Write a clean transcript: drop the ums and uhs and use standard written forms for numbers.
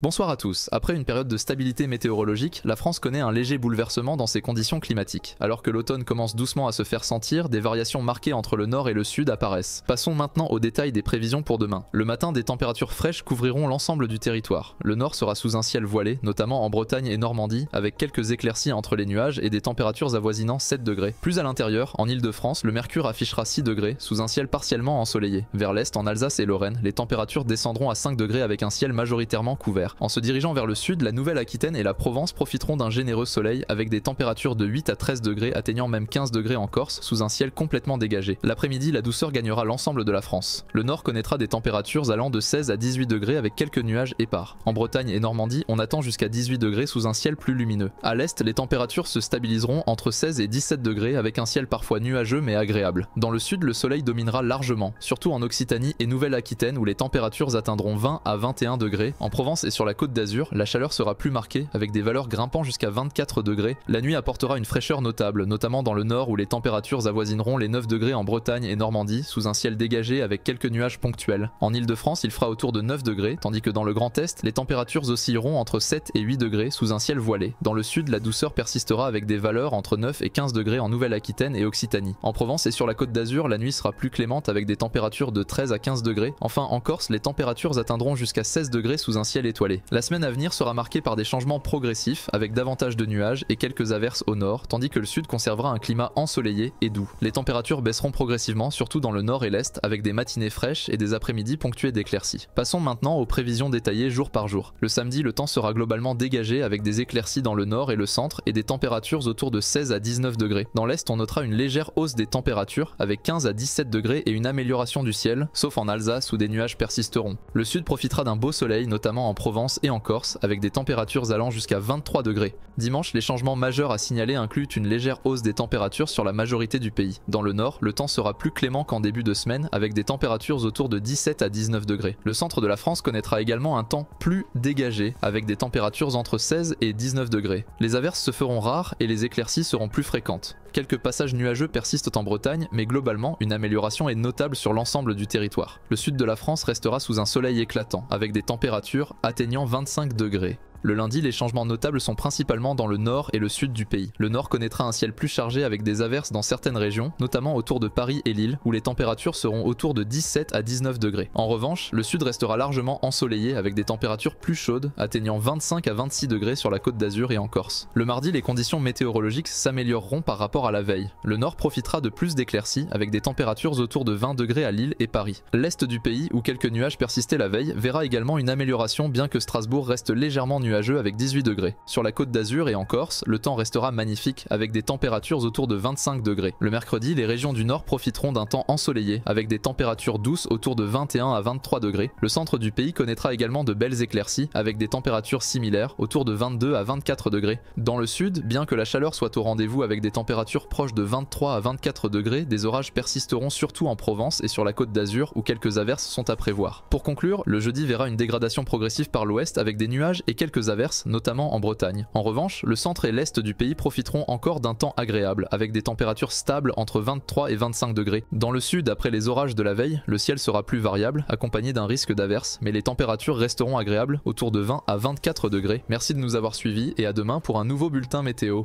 Bonsoir à tous. Après une période de stabilité météorologique, la France connaît un léger bouleversement dans ses conditions climatiques. Alors que l'automne commence doucement à se faire sentir, des variations marquées entre le nord et le sud apparaissent. Passons maintenant aux détails des prévisions pour demain. Le matin, des températures fraîches couvriront l'ensemble du territoire. Le nord sera sous un ciel voilé, notamment en Bretagne et Normandie, avec quelques éclaircies entre les nuages et des températures avoisinant 7 degrés. Plus à l'intérieur, en Île-de-France, le mercure affichera 6 degrés, sous un ciel partiellement ensoleillé. Vers l'est, en Alsace et Lorraine, les températures descendront à 5 degrés avec un ciel majoritairement couvert. En se dirigeant vers le sud, la Nouvelle-Aquitaine et la Provence profiteront d'un généreux soleil avec des températures de 8 à 13 degrés atteignant même 15 degrés en Corse sous un ciel complètement dégagé. L'après-midi, la douceur gagnera l'ensemble de la France. Le nord connaîtra des températures allant de 16 à 18 degrés avec quelques nuages épars. En Bretagne et Normandie, on attend jusqu'à 18 degrés sous un ciel plus lumineux. À l'est, les températures se stabiliseront entre 16 et 17 degrés avec un ciel parfois nuageux mais agréable. Dans le sud, le soleil dominera largement, surtout en Occitanie et Nouvelle-Aquitaine où les températures atteindront 20 à 21 degrés. En Provence et sur la côte d'Azur, la chaleur sera plus marquée avec des valeurs grimpant jusqu'à 24 degrés. La nuit apportera une fraîcheur notable, notamment dans le nord où les températures avoisineront les 9 degrés en Bretagne et Normandie, sous un ciel dégagé avec quelques nuages ponctuels. En Île-de-France, il fera autour de 9 degrés, tandis que dans le Grand Est, les températures oscilleront entre 7 et 8 degrés sous un ciel voilé. Dans le sud, la douceur persistera avec des valeurs entre 9 et 15 degrés en Nouvelle-Aquitaine et Occitanie. En Provence et sur la côte d'Azur, la nuit sera plus clémente avec des températures de 13 à 15 degrés. Enfin, en Corse, les températures atteindront jusqu'à 16 degrés sous un ciel étoilé. La semaine à venir sera marquée par des changements progressifs avec davantage de nuages et quelques averses au nord, tandis que le sud conservera un climat ensoleillé et doux. Les températures baisseront progressivement, surtout dans le nord et l'est, avec des matinées fraîches et des après-midi ponctuées d'éclaircies. Passons maintenant aux prévisions détaillées jour par jour. Le samedi, le temps sera globalement dégagé avec des éclaircies dans le nord et le centre et des températures autour de 16 à 19 degrés. Dans l'est, on notera une légère hausse des températures avec 15 à 17 degrés et une amélioration du ciel, sauf en Alsace où des nuages persisteront. Le sud profitera d'un beau soleil, notamment en Provence et en Corse, avec des températures allant jusqu'à 23 degrés. Dimanche, les changements majeurs à signaler incluent une légère hausse des températures sur la majorité du pays. Dans le nord, le temps sera plus clément qu'en début de semaine, avec des températures autour de 17 à 19 degrés. Le centre de la France connaîtra également un temps plus dégagé, avec des températures entre 16 et 19 degrés. Les averses se feront rares et les éclaircies seront plus fréquentes. Quelques passages nuageux persistent en Bretagne, mais globalement, une amélioration est notable sur l'ensemble du territoire. Le sud de la France restera sous un soleil éclatant, avec des températures atteignant 25 degrés. Le lundi, les changements notables sont principalement dans le nord et le sud du pays. Le nord connaîtra un ciel plus chargé avec des averses dans certaines régions, notamment autour de Paris et Lille, où les températures seront autour de 17 à 19 degrés. En revanche, le sud restera largement ensoleillé avec des températures plus chaudes, atteignant 25 à 26 degrés sur la côte d'Azur et en Corse. Le mardi, les conditions météorologiques s'amélioreront par rapport à la veille. Le nord profitera de plus d'éclaircies, avec des températures autour de 20 degrés à Lille et Paris. L'est du pays, où quelques nuages persistaient la veille, verra également une amélioration bien que Strasbourg reste légèrement nuageux avec 18 degrés. Sur la côte d'Azur et en Corse, le temps restera magnifique avec des températures autour de 25 degrés. Le mercredi, les régions du nord profiteront d'un temps ensoleillé avec des températures douces autour de 21 à 23 degrés. Le centre du pays connaîtra également de belles éclaircies avec des températures similaires autour de 22 à 24 degrés. Dans le sud, bien que la chaleur soit au rendez-vous avec des températures proches de 23 à 24 degrés, des orages persisteront surtout en Provence et sur la côte d'Azur où quelques averses sont à prévoir. Pour conclure, le jeudi verra une dégradation progressive par l'ouest avec des nuages et quelques averses, notamment en Bretagne. En revanche, le centre et l'est du pays profiteront encore d'un temps agréable, avec des températures stables entre 23 et 25 degrés. Dans le sud, après les orages de la veille, le ciel sera plus variable, accompagné d'un risque d'averse, mais les températures resteront agréables, autour de 20 à 24 degrés. Merci de nous avoir suivis et à demain pour un nouveau bulletin météo.